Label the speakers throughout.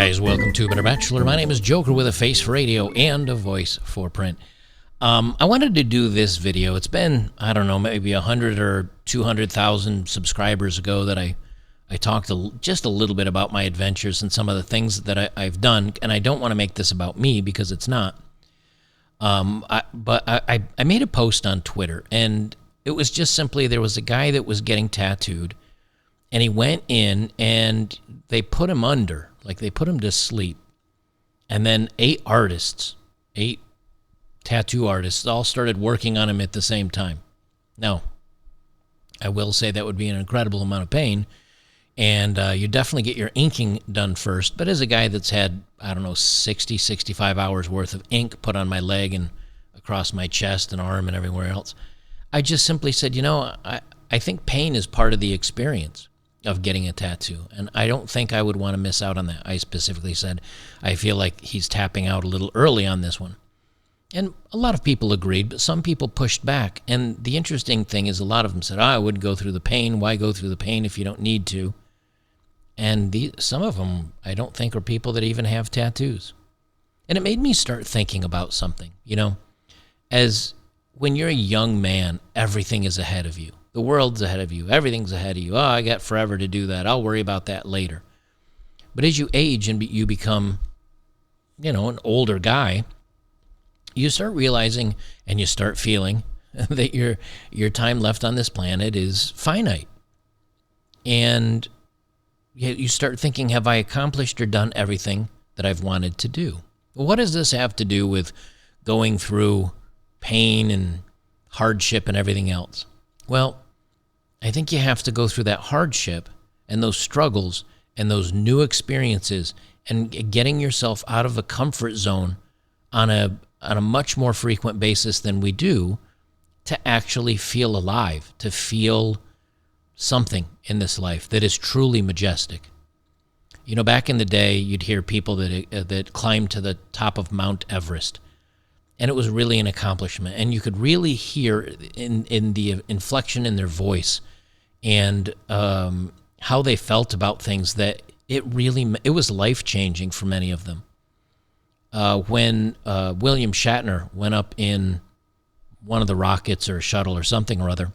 Speaker 1: guys, welcome to Better Bachelor. My name is Joker with a face for radio and a voice for print. I wanted to do this video. It's been, I don't know, maybe 100 or 200,000 subscribers ago that I talked just a little bit about my adventures and some of the things that I've done, and I don't want to make this about me because it's not. But I made a post on Twitter, and it was just simply there was a guy that was getting tattooed, and he went in and they put him under, like they put him to sleep. And then 8 tattoo artists all started working on him at the same time. Now, I will say that would be an incredible amount of pain, and you definitely get your inking done first. But as a guy that's had, I don't know, 60, 65 hours worth of ink put on my leg and across my chest and arm and everywhere else, I just simply said, you know, I think pain is part of the experience of getting a tattoo, and I don't think I would want to miss out on that. I specifically said, I feel like he's tapping out a little early on this one. And a lot of people agreed, but some people pushed back. And the interesting thing is a lot of them said, I wouldn't go through the pain. Why go through the pain if you don't need to? And some of them, I don't think, are people that even have tattoos. And it made me start thinking about something, you know, as when you're a young man, everything is ahead of you. The world's ahead of you. Everything's ahead of you. Oh, I got forever to do that. I'll worry about that later. But as you age and you become, you know, an older guy, you start realizing and you start feeling that your time left on this planet is finite. And you start thinking, have I accomplished or done everything that I've wanted to do? Well, what does this have to do with going through pain and hardship and everything else? Well, I think you have to go through that hardship and those struggles and those new experiences and getting yourself out of a comfort zone on a much more frequent basis than we do to actually feel alive, to feel something in this life that is truly majestic. You know, back in the day, you'd hear people that climbed to the top of Mount Everest, and it was really an accomplishment. And you could really hear in the inflection in their voice and how they felt about things that it was life-changing for many of them. When William Shatner went up in one of the rockets or a shuttle or something or other,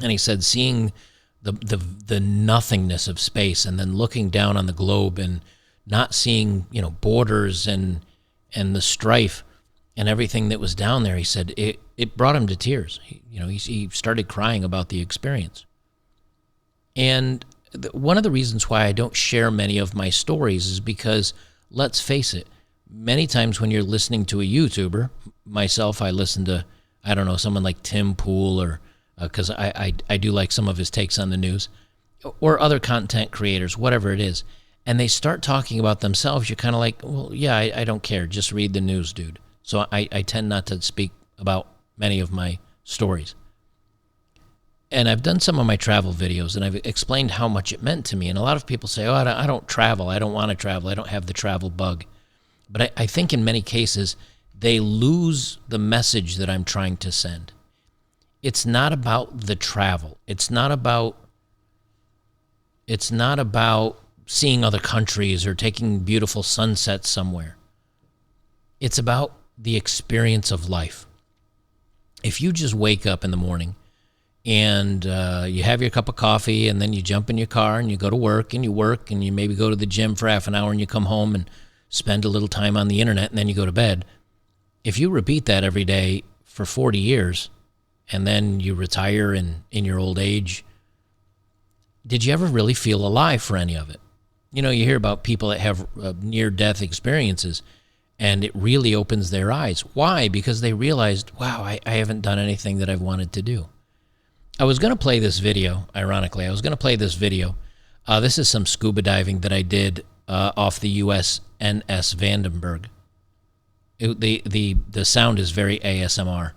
Speaker 1: and he said seeing the nothingness of space and then looking down on the globe and not seeing, you know, borders and the strife and everything that was down there, he said it brought him to tears. He started crying about the experience. And one of the reasons why I don't share many of my stories is because, let's face it, many times when you're listening to a YouTuber, myself, I listen to, I don't know, someone like Tim Pool, or because I do like some of his takes on the news, or other content creators, whatever it is, and they start talking about themselves, you're kind of like, well, yeah, I don't care. Just read the news, dude. So I tend not to speak about many of my stories. And I've done some of my travel videos, and I've explained how much it meant to me. And a lot of people say, oh, I don't travel. I don't want to travel. I don't have the travel bug. But I think in many cases, they lose the message that I'm trying to send. It's not about the travel. It's not about seeing other countries or taking beautiful sunsets somewhere. It's about the experience of life. If you just wake up in the morning and you have your cup of coffee and then you jump in your car and you go to work and you maybe go to the gym for half an hour and you come home and spend a little time on the internet and then you go to bed. If you repeat that every day for 40 years and then you retire in your old age, did you ever really feel alive for any of it? You know, you hear about people that have near-death experiences, and it really opens their eyes. Why? Because they realized, wow, I haven't done anything that I've wanted to do. I was going to play this video, ironically. This is some scuba diving that I did off the USNS Vandenberg. The sound is very ASMR.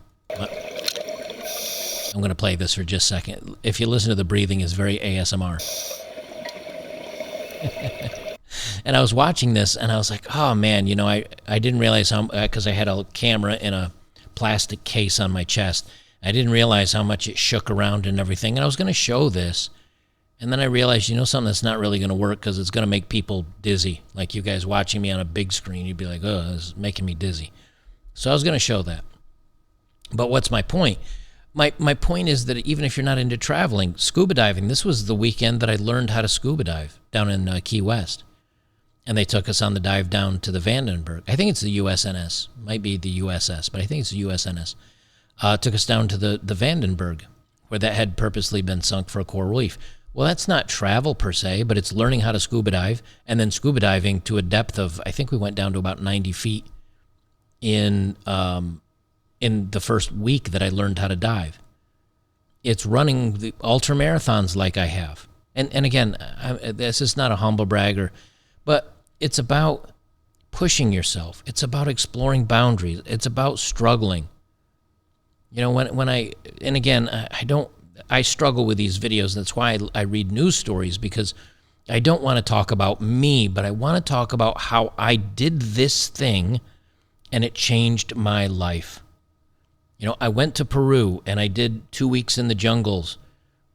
Speaker 1: I'm going to play this for just a second. If you listen to the breathing, it's very ASMR. And I was watching this, and I was like, oh, man, you know, I didn't realize how, because I had a camera in a plastic case on my chest. I didn't realize how much it shook around and everything. And I was going to show this, And then I realized, something that's not really going to work because it's going to make people dizzy. Like you guys watching me on a big screen, you'd be like, oh, this is making me dizzy. So I was going to show that. But what's my point? My point is that even if you're not into traveling, scuba diving, this was the weekend that I learned how to scuba dive down in Key West. And they took us on the dive down to the Vandenberg. I think it's the USNS. Might be the USS, but I think it's the USNS. Took us down to the Vandenberg, where that had purposely been sunk for a coral reef. Well, that's not travel per se, but it's learning how to scuba dive, and then scuba diving to a depth of, I think we went down to about 90 feet in the first week that I learned how to dive. It's running the ultra marathons like I have. And again, this is not a humble bragger, but it's about pushing yourself. It's about exploring boundaries. It's about struggling. I struggle with these videos. That's why I read news stories, because I don't want to talk about me, but I want to talk about how I did this thing and it changed my life. I went to Peru and I did 2 weeks in the jungles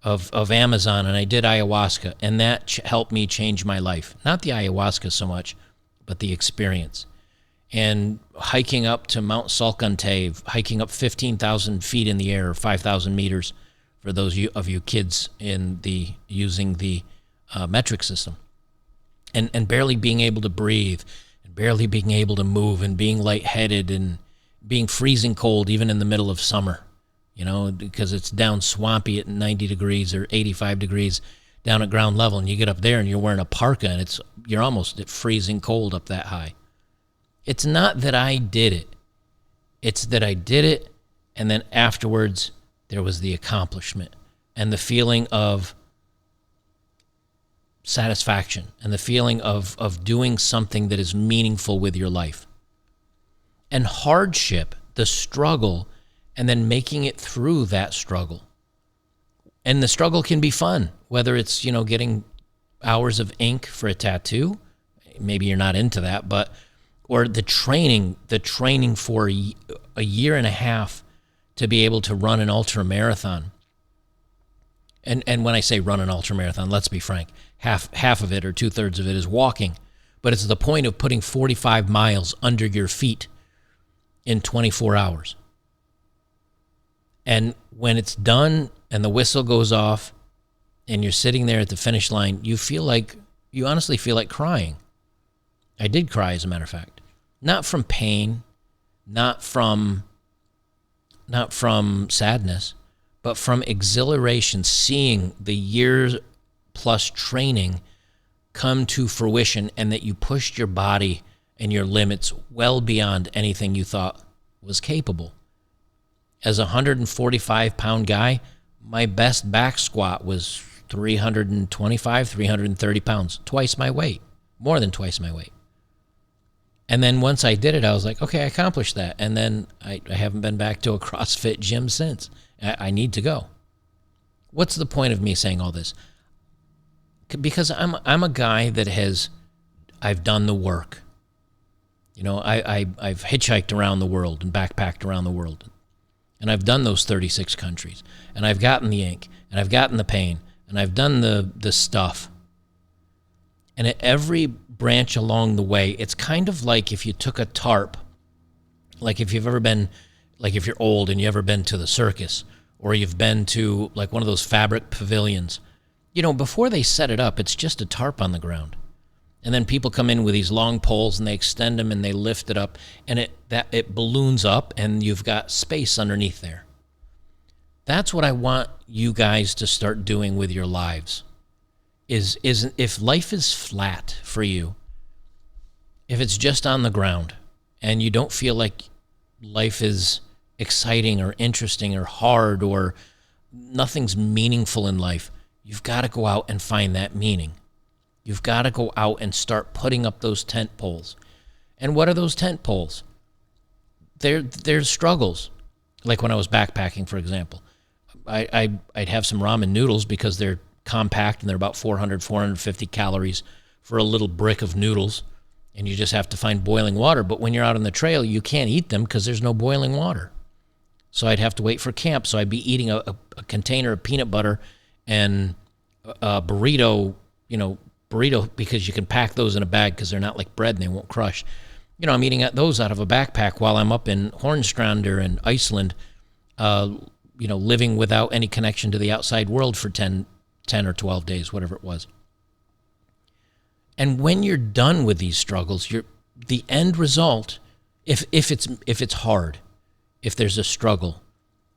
Speaker 1: of Amazon, and I did ayahuasca, and that helped me change my life. Not the ayahuasca so much, but the experience. And hiking up to Mount Salcantay, hiking up 15,000 feet in the air, or 5,000 meters, for those of you kids using the metric system, and barely being able to breathe, and barely being able to move, and being lightheaded, and being freezing cold even in the middle of summer, because it's down swampy at 90 degrees or 85 degrees down at ground level, and you get up there and you're wearing a parka, and you're almost at freezing cold up that high. It's not that I did it. It's that I did it, and then afterwards there was the accomplishment and the feeling of satisfaction and the feeling of doing something that is meaningful with your life. And hardship, the struggle, and then making it through that struggle. And the struggle can be fun, whether it's, getting hours of ink for a tattoo. Maybe you're not into that, or the training for a year and a half to be able to run an ultra marathon. And when I say run an ultra marathon, let's be frank, half of it or 2/3 of it is walking, but it's the point of putting 45 miles under your feet in 24 hours. And when it's done and the whistle goes off and you're sitting there at the finish line, you honestly feel like crying. I did cry, as a matter of fact. Not from pain, not from sadness, but from exhilaration, seeing the years plus training come to fruition, and that you pushed your body and your limits well beyond anything you thought was capable. As a 145-pound guy, my best back squat was 325, 330 pounds, twice my weight, more than twice my weight. And then once I did it, I was like, okay, I accomplished that. And then I haven't been back to a CrossFit gym since. I need to go. What's the point of me saying all this? Because I'm a guy that I've done the work. I've hitchhiked around the world and backpacked around the world. And I've done those 36 countries. And I've gotten the ink. And I've gotten the pain. And I've done the stuff. And at every branch along the way, it's kind of like if you took a tarp, like if you've ever been, like if you're old and you've ever been to the circus, or you've been to like one of those fabric pavilions. Before they set it up, it's just a tarp on the ground. And then people come in with these long poles and they extend them and they lift it up, and it balloons up and you've got space underneath there. That's what I want you guys to start doing with your lives. Is if life is flat for you, if it's just on the ground and you don't feel like life is exciting or interesting or hard or nothing's meaningful in life, you've got to go out and find that meaning. You've got to go out and start putting up those tent poles. And what are those tent poles? They're struggles. Like when I was backpacking, for example, I'd have some ramen noodles because they're compact and they're about 450 calories for a little brick of noodles, and you just have to find boiling water. But when you're out on the trail, you can't eat them because there's no boiling water. So I'd have to wait for camp. So I'd be eating a container of peanut butter and burrito, burrito, because you can pack those in a bag because they're not like bread and they won't crush. I'm eating those out of a backpack while I'm up in Hornstrander in Iceland, living without any connection to the outside world for 10 or 12 days, whatever it was. And when you're done with these struggles, the end result, if it's hard, if there's a struggle,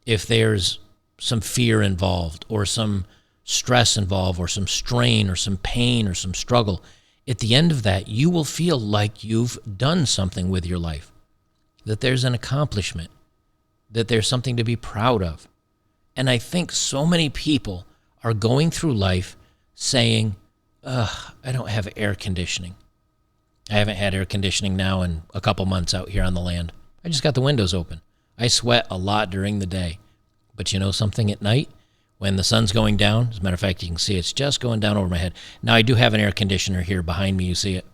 Speaker 1: if there's some fear involved or some stress involved or some strain or some pain or some struggle, at the end of that, you will feel like you've done something with your life, that there's an accomplishment, that there's something to be proud of. And I think so many people are going through life saying, I don't have air conditioning. I haven't had air conditioning now in a couple months out here on the land. I just got the windows open. I sweat a lot during the day. But you know something, at night, when the sun's going down, as a matter of fact, you can see it's just going down over my head. Now, I do have an air conditioner here behind me. You see it.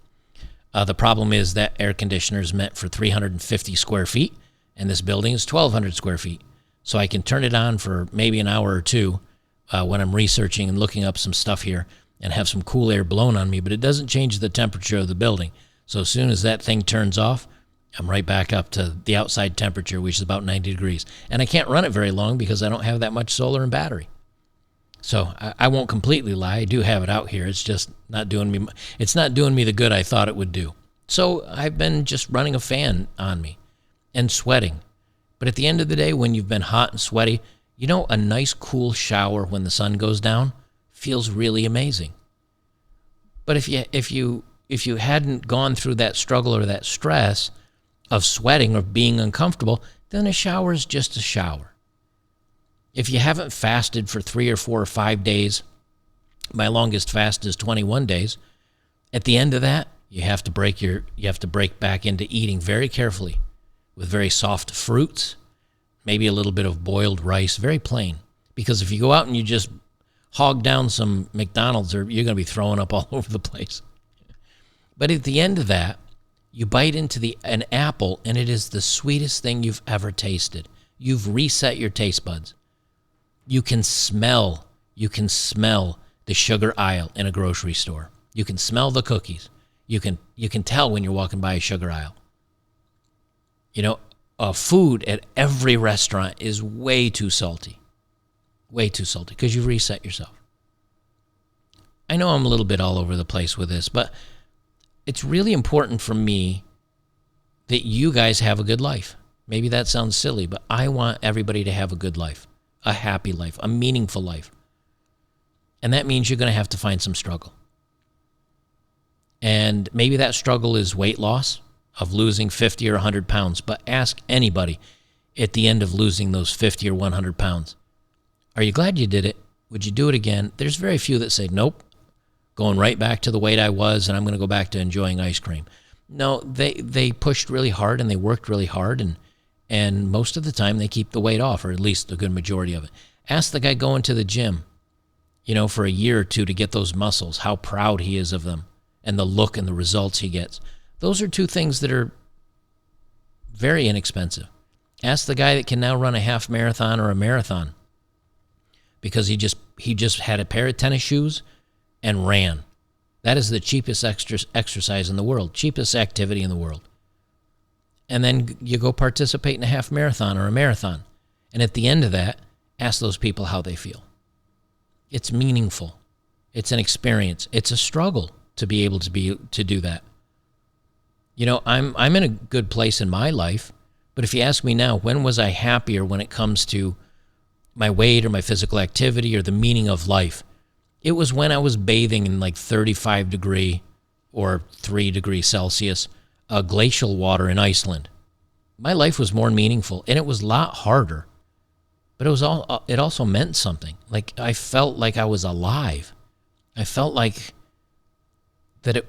Speaker 1: The problem is that air conditioner is meant for 350 square feet, and this building is 1,200 square feet. So I can turn it on for maybe an hour or two when I'm researching and looking up some stuff here and have some cool air blown on me, but it doesn't change the temperature of the building. So as soon as that thing turns off, I'm right back up to the outside temperature, which is about 90 degrees. And I can't run it very long because I don't have that much solar and battery. So I won't completely lie. I do have it out here. It's just not doing me. It's not doing me the good I thought it would do. So I've been just running a fan on me and sweating. But at the end of the day, when you've been hot and sweaty, a nice cool shower when the sun goes down feels really amazing. But if you hadn't gone through that struggle or that stress of sweating or being uncomfortable, then a shower is just a shower. If you haven't fasted for 3 or 4 or 5 days, my longest fast is 21 days. At the end of that, you have to break back into eating very carefully with very soft fruits, maybe a little bit of boiled rice, very plain. Because if you go out and you just hog down some McDonald's, you're going to be throwing up all over the place. But at the end of that, you bite into an apple, and it is the sweetest thing you've ever tasted. You've reset your taste buds. You can smell the sugar aisle in a grocery store. You can smell the cookies. You can tell when you're walking by a sugar aisle. Food at every restaurant is way too salty because you've reset yourself. I know I'm a little bit all over the place with this, but it's really important for me that you guys have a good life. Maybe that sounds silly, but I want everybody to have a good life, a happy life, a meaningful life. And that means you're going to have to find some struggle. And maybe that struggle is weight loss, of losing 50 or 100 pounds. But ask anybody at the end of losing those 50 or 100 pounds, are you glad you did it? Would you do it again? There's very few that say, nope, going right back to the weight I was, and I'm going to go back to enjoying ice cream. No, they pushed really hard, and they worked really hard, and most of the time they keep the weight off, or at least a good majority of it. Ask the guy going to the gym, for a year or two to get those muscles, how proud he is of them, and the look and the results he gets. Those are two things that are very inexpensive. Ask the guy that can now run a half marathon or a marathon because he just had a pair of tennis shoes and ran. That is the cheapest exercise in the world, cheapest activity in the world. And then you go participate in a half marathon or a marathon. And at the end of that, ask those people how they feel. It's meaningful. It's an experience. It's a struggle to be able to do that. I'm in a good place in my life, but if you ask me now, when was I happier when it comes to my weight or my physical activity or the meaning of life? It was when I was bathing in like 35 degree or 3 degrees Celsius glacial water in Iceland. My life was more meaningful, and it was a lot harder, but it also meant something. Like I felt like I was alive. I felt like that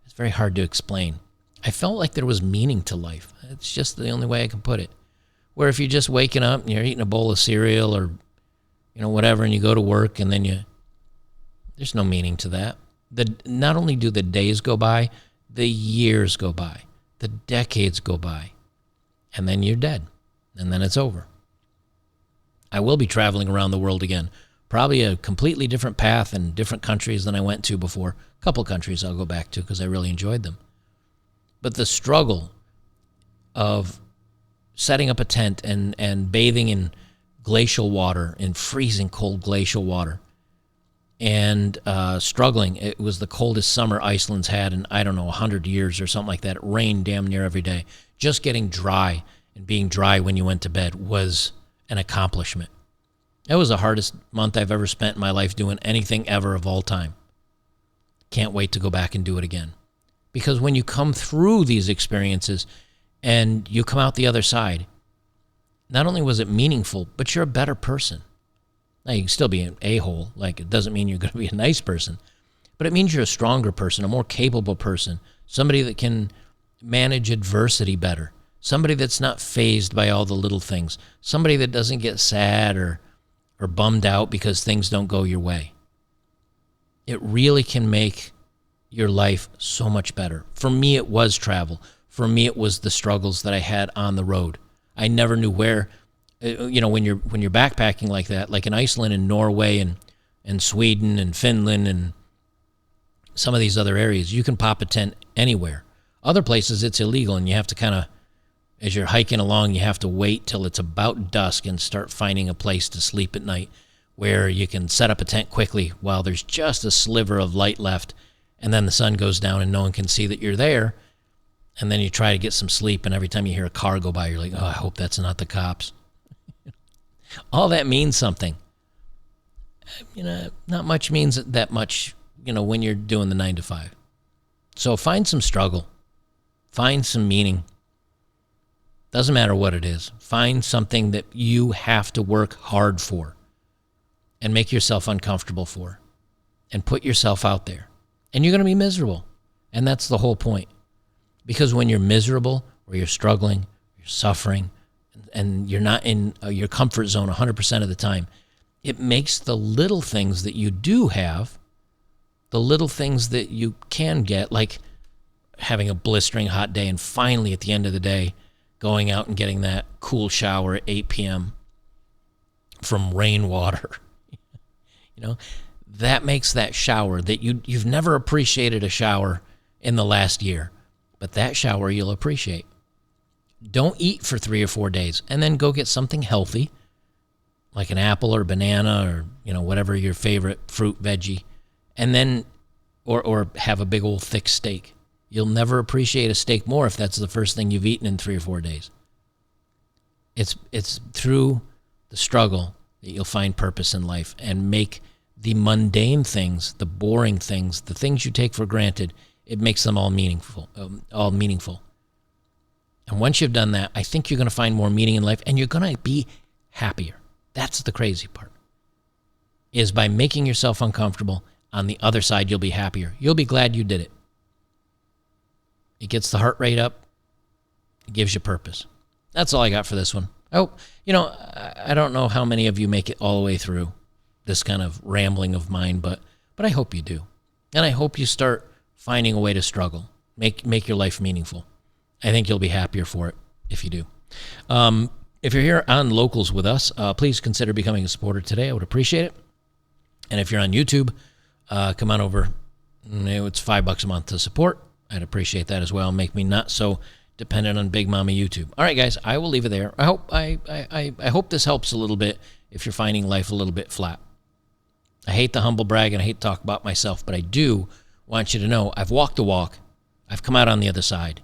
Speaker 1: it's very hard to explain. I felt like there was meaning to life. It's just the only way I can put it. Where if you're just waking up and you're eating a bowl of cereal or, whatever, and you go to work and then there's no meaning to that. Not only do the days go by, the years go by, the decades go by, and then you're dead, and then it's over. I will be traveling around the world again. Probably a completely different path and different countries than I went to before. A couple countries I'll go back to because I really enjoyed them. But the struggle of setting up a tent and bathing in glacial water, in freezing cold glacial water, and struggling. It was the coldest summer Iceland's had in, I don't know, 100 years or something like that. It rained damn near every day. Just getting dry and being dry when you went to bed was an accomplishment. That was the hardest month I've ever spent in my life doing anything ever of all time. Can't wait to go back and do it again. Because when you come through these experiences and you come out the other side, not only was it meaningful, but you're a better person. Now, you can still be an a-hole. Like, it doesn't mean you're going to be a nice person. But it means you're a stronger person, a more capable person, somebody that can manage adversity better, somebody that's not fazed by all the little things, somebody that doesn't get sad or bummed out because things don't go your way. It really can make your life so much better. For me, it was travel. For me, it was the struggles that I had on the road. I never knew where, when you're backpacking like that, like in Iceland and Norway and Sweden and Finland and some of these other areas, you can pop a tent anywhere. Other places, it's illegal, and you have to kind of, as you're hiking along, you have to wait till it's about dusk and start finding a place to sleep at night where you can set up a tent quickly while there's just a sliver of light left, and then the sun goes down and no one can see that you're there, and then you try to get some sleep, and every time you hear a car go by, you're like, oh, I hope that's not the cops. All that means something. Not much means that much, when you're doing the 9 to 5. So find some struggle. Find some meaning. Doesn't matter what it is. Find something that you have to work hard for and make yourself uncomfortable for and put yourself out there. And you're going to be miserable. And that's the whole point. Because when you're miserable or you're struggling, you're suffering, and you're not in your comfort zone 100% of the time, it makes the little things that you do have, the little things that you can get, like having a blistering hot day and finally at the end of the day, going out and getting that cool shower at 8 p.m. from rainwater. That makes that shower that you've never appreciated a shower in the last year, but that shower you'll appreciate. Don't eat for 3 or 4 days and then go get something healthy like an apple or banana or, whatever your favorite fruit, veggie, and then, or have a big old thick steak. You'll never appreciate a steak more if that's the first thing you've eaten in 3 or 4 days. It's through the struggle that you'll find purpose in life and make the mundane things, the boring things, the things you take for granted, it makes them all meaningful. And once you've done that, I think you're going to find more meaning in life and you're going to be happier. That's the crazy part. Is by making yourself uncomfortable, on the other side, you'll be happier. You'll be glad you did it. It gets the heart rate up. It gives you purpose. That's all I got for this one. Oh, I don't know how many of you make it all the way through this kind of rambling of mine, but I hope you do. And I hope you start finding a way to struggle. Make your life meaningful. I think you'll be happier for it if you do. If you're here on Locals with us, please consider becoming a supporter today. I would appreciate it. And if you're on YouTube, come on over. It's $5 a month to support. I'd appreciate that as well. Make me not so dependent on Big Mama YouTube. All right, guys, I will leave it there. I hope this helps a little bit if you're finding life a little bit flat. I hate the humble brag and I hate to talk about myself, but I do want you to know I've walked the walk. I've come out on the other side,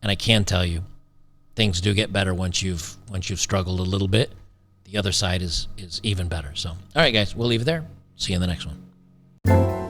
Speaker 1: and I can tell you things do get better once you've struggled a little bit. The other side is even better. So, all right, guys, we'll leave it there. See you in the next one.